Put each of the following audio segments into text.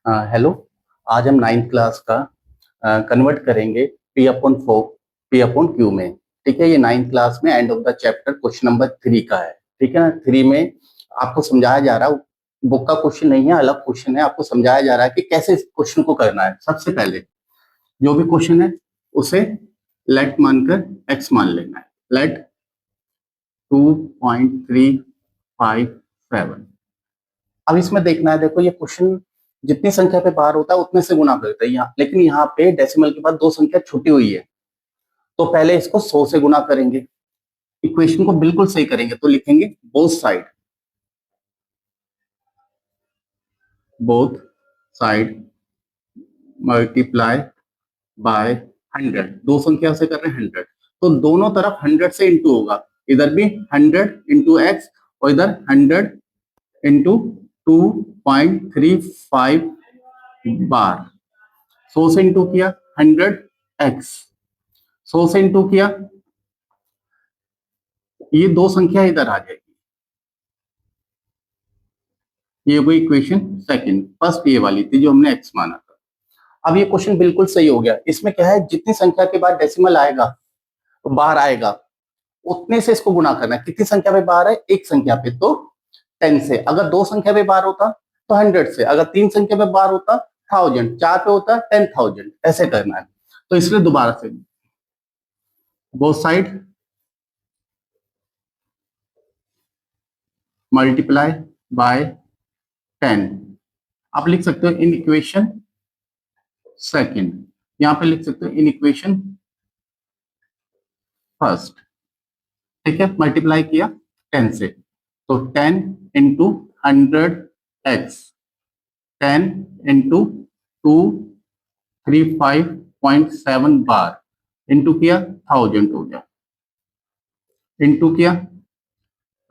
Hello. आज हम ninth class का कन्वर्ट करेंगे P upon four P upon Q में। ठीक है, ये नाइन्थ क्लास में end of the chapter question number 3 का है। ठीक है ना, 3 में आपको समझाया जा रहा है, बुक का क्वेश्चन नहीं है, अलग क्वेश्चन है। आपको समझाया जा रहा है कि कैसे इस क्वेश्चन को करना है। सबसे पहले जो भी क्वेश्चन है उसे लेट मानकर एक्स मान लेना है। लेट 2.357। अब इसमें देखना है, देखो ये क्वेश्चन जितनी संख्या पे बार होता है उतने से गुना करता है यहाँ, लेकिन यहाँ पे डेसिमल के बाद दो संख्या छुटी हुई है, तो पहले इसको 100 से गुना करेंगे। इक्वेशन को बिल्कुल सही करेंगे तो लिखेंगे बोथ साइड मल्टीप्लाई बाय 100। दो संख्या से कर रहे हैं 100, तो दोनों तरफ 100 से इंटू होगा। इधर भी 100 इंटू एक्स और इधर 100 इंटू 2.35 बार। 100 से इंटू किया 100x, 100 से इंटू किया, ये दो संख्या इधर आ जाएगी। ये हुई इक्वेशन सेकंड। फर्स्ट ये वाली थी जो हमने x माना था। अब ये क्वेश्चन बिल्कुल सही हो गया। इसमें क्या है, जितनी संख्या के बाद डेसिमल आएगा तो बाहर आएगा, उतने से इसको गुणा करना है। कितनी संख्या पे बाहर है? एक संख्या पे तो 10 से। अगर दो संख्या पे बाहर होता तो 100 से। अगर तीन संख्या पे बाहर होता 1000, चार पे होता 10,000। ऐसे करना है, तो इसलिए दोबारा से बोथ साइड मल्टीप्लाई बाय 10। आप लिख सकते हो इन इक्वेशन सेकंड, यहां पे लिख सकते हो इन इक्वेशन फर्स्ट। ठीक है, मल्टीप्लाई किया 10 से, तो 10 इंटू 100x, 10 इंटू 235.7 बार, इंटू किया 1000 हो गया, इंटू किया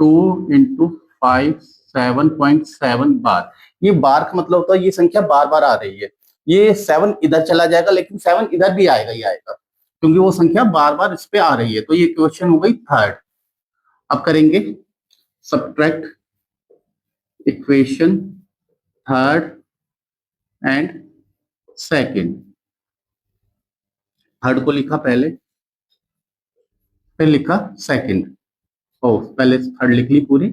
2 इंटू 57.7 बार। ये बार का मतलब होता है ये संख्या बार बार आ रही है। ये 7 इधर चला जाएगा, लेकिन 7 इधर भी आएगा ही आएगा, क्योंकि वो संख्या बार बार इस पे आ रही है। तो ये क्वेश्चन हो गई थर्ड। अब करेंगे subtract equation third and second. Third को लिखा पहले, फिर लिखा सेकंड। ओ, पहले थर्ड लिख ली पूरी,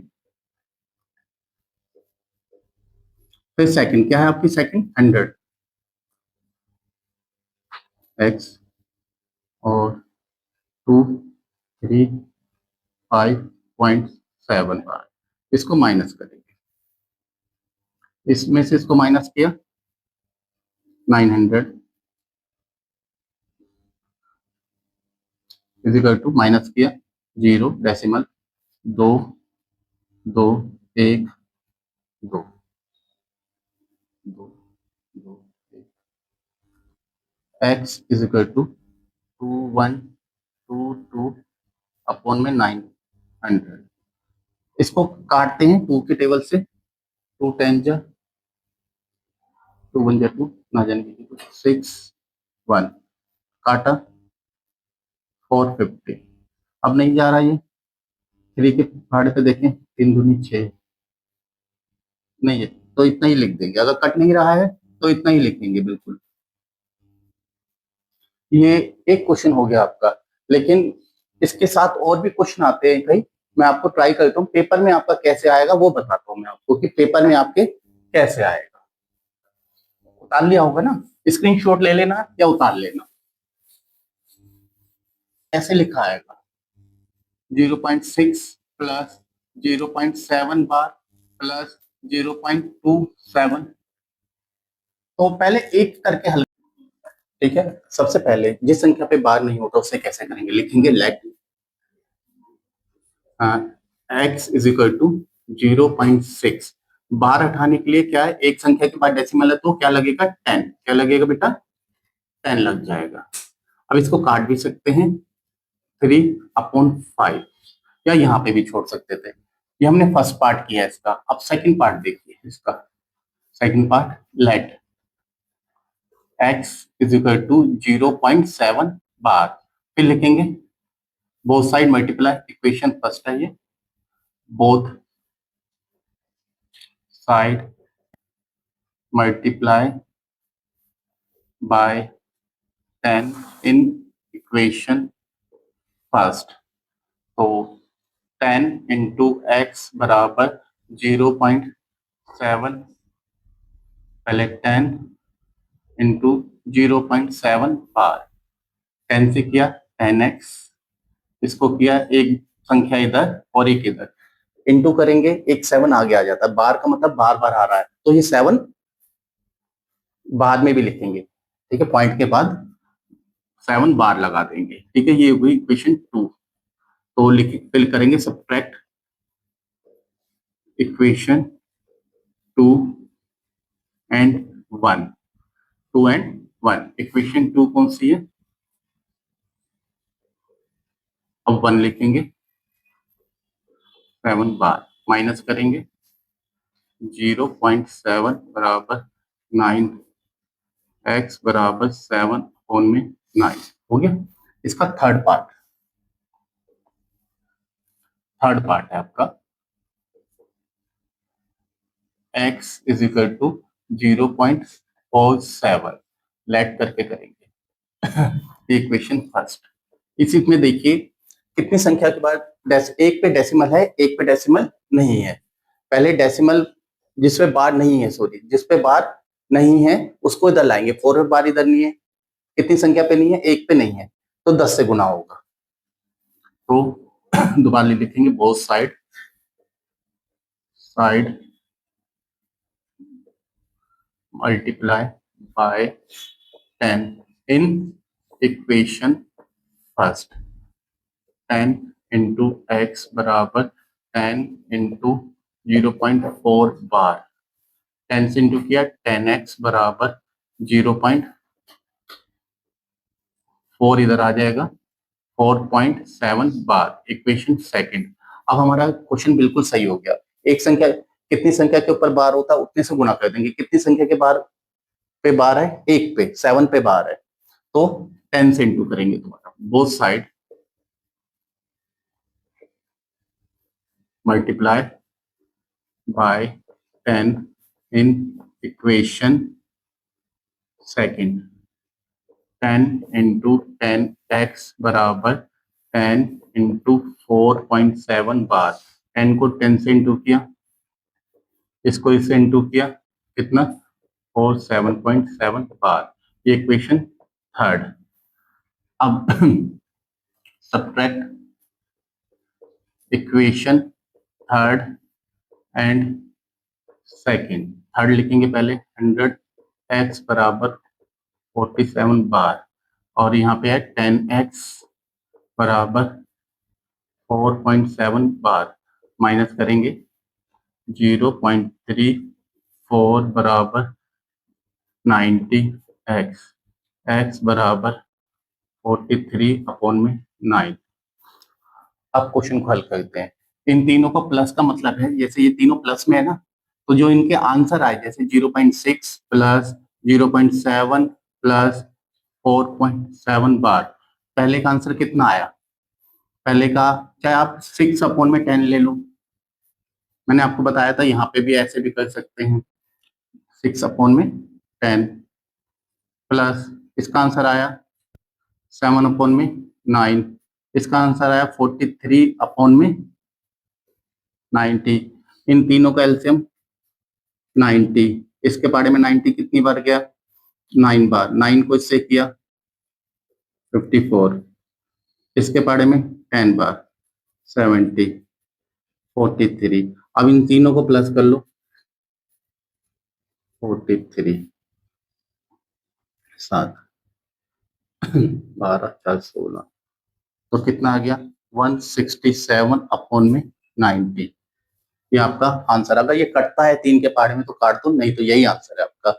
फिर सेकंड। क्या है आपकी सेकंड? 100x और 235.7 बार। इसको माइनस करेंगे, इसमें से इसको माइनस किया 900 इजिकल टू, माइनस किया 0 decimal 2 2 1 2 2 2 x is equal to 2122 upon में 900। इसको काटते हैं 2 के टेबल से, 2 10 जा 2 1 जा 2 ना जाने की 6 1 काटा 450। अब नहीं जा रहा ये, 3 के भाड़े पे देखें, 3 दूनी 6 नहीं है, तो इतना ही लिख देंगे। अगर कट नहीं रहा है तो इतना ही लिखेंगे बिल्कुल। ये एक क्वेश्चन हो गया आपका, लेकिन इसके साथ और भी क्वेश्चन आते हैं कई। मैं आपको ट्राई करता हूँ पेपर में आपका कैसे आएगा वो बताता हूँ मैं आपको, कि पेपर में आपके कैसे आएगा। उतार लिया होगा ना, स्क्रीनशॉट ले लेना या उतार लेना। ऐसे लिखा आएगा 0.6 प्लस 0.7 बार प्लस 0.27। तो पहले एक करके हल। ठीक है, सबसे पहले जिस संख्या पे बार नहीं होता उससे कैसे करेंगे, लिखेंगे let x is equal to 0.6। Bar हटाने के लिए क्या है, एक संख्या के बाद डेसिमल है तो क्या लगेगा 10। क्या लगेगा बेटा? 10 लग जाएगा। अब इसको काट भी सकते हैं 3/5, या यहाँ पे भी छोड़ सकते थे। ये हमने फर्स्ट पार्ट किया है इसका। अब सेकंड पार्ट देखिए इसका। Second part let x is equal to 0.7 bar, फिर लिखेंगे both side multiply, equation first है ये, both side multiply by 10 in equation first. तो 10 इंटू एक्स बराबर 0.7, पहले 10 इंटू 0.7 बार, 10 से किया 10x, इसको किया एक संख्या इधर और एक इधर, इंटू करेंगे एक 7 आगे आ जाता है, बार का मतलब बार बार आ रहा है, तो ये 7 बाद में भी लिखेंगे, ठीक है, पॉइंट के बाद 7 बार लगा देंगे, ठीक है। ये हुई इक्वेशन 2। तो लिख फिल करेंगे subtract equation 2 and 1, 2 and 1। Equation 2 कौन सी है, अब 1 लिखेंगे, 7 बार माइनस करेंगे 0.7 बराबर 9, x बराबर 7 फोन में 9 हो गया। इसका थर्ड पार्ट है आपका x is equal to 0.47, let करके करेंगे इक्वेशन फर्स्ट। इसी में देखिए कितनी संख्या के बाद एक पे डेसिमल है, एक पे डेसिमल नहीं है। पहले डेसिमल जिसपे बार नहीं है, सॉरी जिसपे बार नहीं है उसको इधर लाएंगे, 4 पे बार इधर नहीं है, कितनी संख्या पे नहीं है, एक पे नहीं है, तो 10 से गुना होगा। तो दोबारा लिखेंगे both side multiply by 10 in equation first. 10 into x बराबर 10 इंटू 0.4 बार, 10 से इंटू किया 10x बराबर 0.4 इधर आ जाएगा, 4.7 बार, इक्वेशन सेकंड। अब हमारा क्वेश्चन बिल्कुल सही हो गया। एक संख्या कितनी संख्या के ऊपर बार होता है उतने से गुणा कर देंगे, कितनी संख्या के बार पे बार है, एक पे, 7 पे बार है, तो 10 से इंटू करेंगे दोबारा, both side multiply by 10 in equation second. 10 into 10x बराबर 10 इंटू 4.7 बार, 10 को 10 से इंटू किया, इसको इससे इंटू किया, कितना 47.7 बार, ये इक्वेशन थर्ड। अब subtract equation third and second. Third लिखेंगे पहले 100x बराबर 47 बार, और यहाँ पे है 10x बराबर 4.7 बार, माइनस करेंगे 0.34 बराबर 90x, x बराबर 43/9। अब क्वेश्चन को हल करते हैं। इन तीनों को प्लस का मतलब है, जैसे ये तीनों प्लस में है ना, तो जो इनके आंसर आए जैसे 0.6 प्लस 0.7 प्लस 4.7 बार, पहले का आंसर कितना आया, पहले का चाहे आप 6/10 ले लो, मैंने आपको बताया था, यहाँ पे भी ऐसे भी कर सकते हैं, 6/10 प्लस इसका आंसर आया 7/9, इसका आंसर आया 43/90। इन तीनों का एलसीएम 90, इसके बारे में 90 कितनी बार गया, 9 बार, 9 को इससे किया 54, इसके बारे में 10 बार 70, 43। अब इन तीनों को प्लस कर लो, 43 7 12 4 16, तो कितना आ गया 167/90। ये आपका आंसर। अगर ये कटता है 3 के पारे में तो काट दो, नहीं तो यही आंसर है आपका।